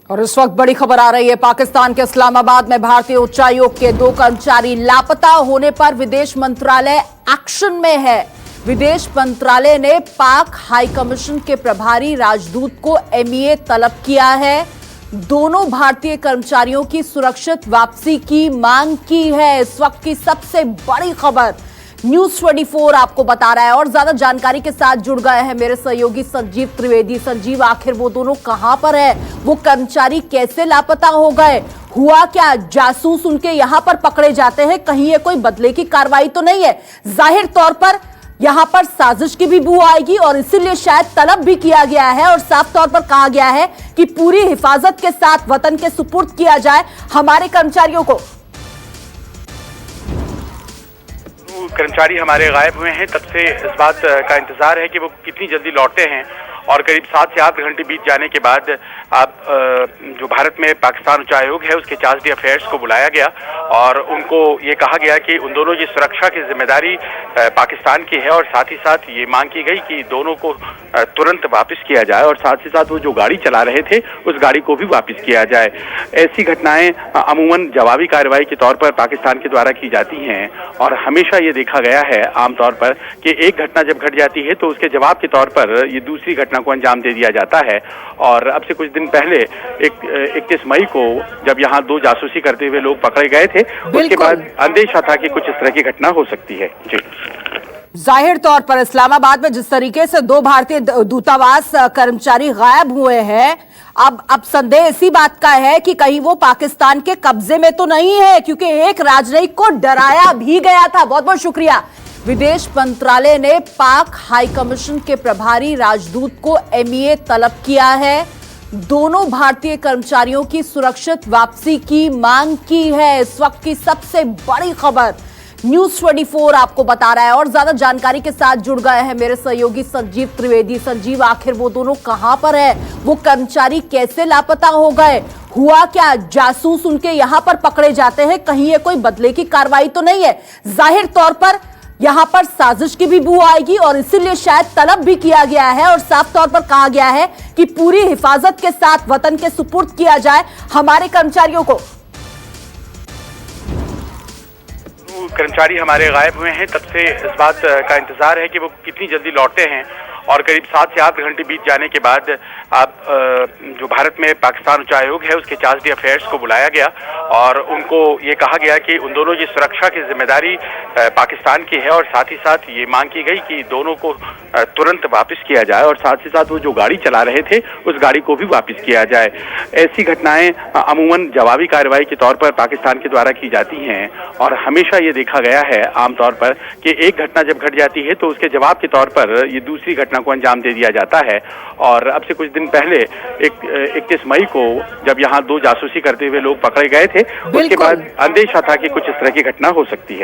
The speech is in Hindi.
और इस वक्त बड़ी खबर आ रही है। पाकिस्तान के इस्लामाबाद में भारतीय उच्चायोग के 2 कर्मचारी लापता होने पर विदेश मंत्रालय एक्शन में है। विदेश मंत्रालय ने पाक हाई कमीशन के प्रभारी राजदूत को MEA तलब किया है। दोनों भारतीय कर्मचारियों की सुरक्षित वापसी की मांग की है। इस वक्त की सबसे बड़ी खबर न्यूज 24 आपको बता रहा है और ज्यादा जानकारी के साथ जुड़ गए हैं मेरे सहयोगी संजीव त्रिवेदी। संजीव, आखिर वो दोनों कहां पर है? वो कर्मचारी कैसे लापता हो गए? हुआ क्या? जासूस उनके यहां पर पकड़े जाते हैं, कहीं ये कोई बदले की कार्रवाई तो नहीं है? जाहिर तौर पर यहां पर साजिश की भी बू आएगी और इसीलिए शायद तलब भी किया गया है और साफ तौर पर कहा गया है कि पूरी हिफाजत के साथ वतन के सुपुर्द किया जाए हमारे कर्मचारियों को। कर्मचारी हमारे गायब हुए हैं, तब से इस बात का इंतजार है कि वो कितनी जल्दी लौटते हैं। और करीब 7 से 8 घंटे बीत जाने के बाद अब जो भारत में पाकिस्तान उच्चायोग है उसके चार्ज डी अफेयर्स को बुलाया गया और उनको ये कहा गया कि उन दोनों की सुरक्षा की जिम्मेदारी पाकिस्तान की है और साथ ही साथ ये मांग की गई कि दोनों को तुरंत वापस किया जाए और साथ ही साथ वो जो गाड़ी चला रहे थे उस गाड़ी को भी वापस किया जाए। ऐसी घटनाएं अमूमन जवाबी कार्रवाई के तौर पर पाकिस्तान के द्वारा की जाती हैं और हमेशा ये देखा गया है आमतौर पर कि एक घटना जब घट जाती है तो उसके जवाब के तौर पर ये दूसरी घटना को अंजाम दे दिया जाता है। और अब से कुछ दिन पहले 31 मई को जब यहाँ 2 जासूसी करते हुए लोग पकड़े गए थे, उसके बाद अंदेशा था कि कुछ इस तरह की घटना हो सकती है। जी, जाहिर तौर पर इस्लामाबाद में जिस तरीके से 2 भारतीय दूतावास कर्मचारी गायब हुए हैं, अब संदेह इसी बात का है कि कहीं वो पाकिस्तान के कब्जे में तो नहीं है, क्योंकि एक राजनयिक को डराया भी गया था। बहुत बहुत शुक्रिया। विदेश मंत्रालय ने पाक हाई कमीशन के प्रभारी राजदूत को MEA तलब किया है। दोनों भारतीय कर्मचारियों की सुरक्षित वापसी की मांग की है। इस वक्त की सबसे बड़ी खबर न्यूज 24 आपको बता रहा है और ज्यादा जानकारी के साथ जुड़ गए हैं मेरे सहयोगी संजीव त्रिवेदी। संजीव, आखिर वो दोनों कहां पर है? वो कर्मचारी कैसे लापता हो गए? हुआ क्या? जासूस उनके यहां पर पकड़े जाते हैं, कहीं ये कोई बदले की कार्रवाई तो नहीं है? जाहिर तौर पर यहां पर साजिश की भी बू आएगी और इसीलिए शायद तलब भी किया गया है और साफ तौर पर कहा गया है कि पूरी हिफाजत के साथ वतन के सुपुर्द किया जाए हमारे कर्मचारियों को। कर्मचारी हमारे गायब हुए हैं, तब से इस बात का इंतजार है कि वो कितनी जल्दी लौटते हैं। और करीब 7 से 8 घंटे बीत जाने के बाद अब जो भारत में पाकिस्तान उच्चायोग है उसके चार्ज डी अफेयर्स को बुलाया गया और उनको ये कहा गया कि उन दोनों की सुरक्षा की जिम्मेदारी पाकिस्तान की है और साथ ही साथ ये मांग की गई कि दोनों को तुरंत वापस किया जाए और साथ ही साथ वो जो गाड़ी चला रहे थे उस गाड़ी को भी वापस किया जाए। ऐसी घटनाएं अमूमन जवाबी कार्रवाई के तौर पर पाकिस्तान के द्वारा की जाती हैं और हमेशा ये देखा गया है आमतौर पर कि एक घटना जब घट जाती है तो उसके जवाब के तौर पर ये दूसरी घटना को अंजाम दे दिया जाता है। और अब से कुछ दिन पहले 31 मई को जब यहाँ 2 जासूसी करते हुए लोग पकड़े गए थे, उसके बाद अंदेशा था कि कुछ इस तरह की घटना हो सकती है।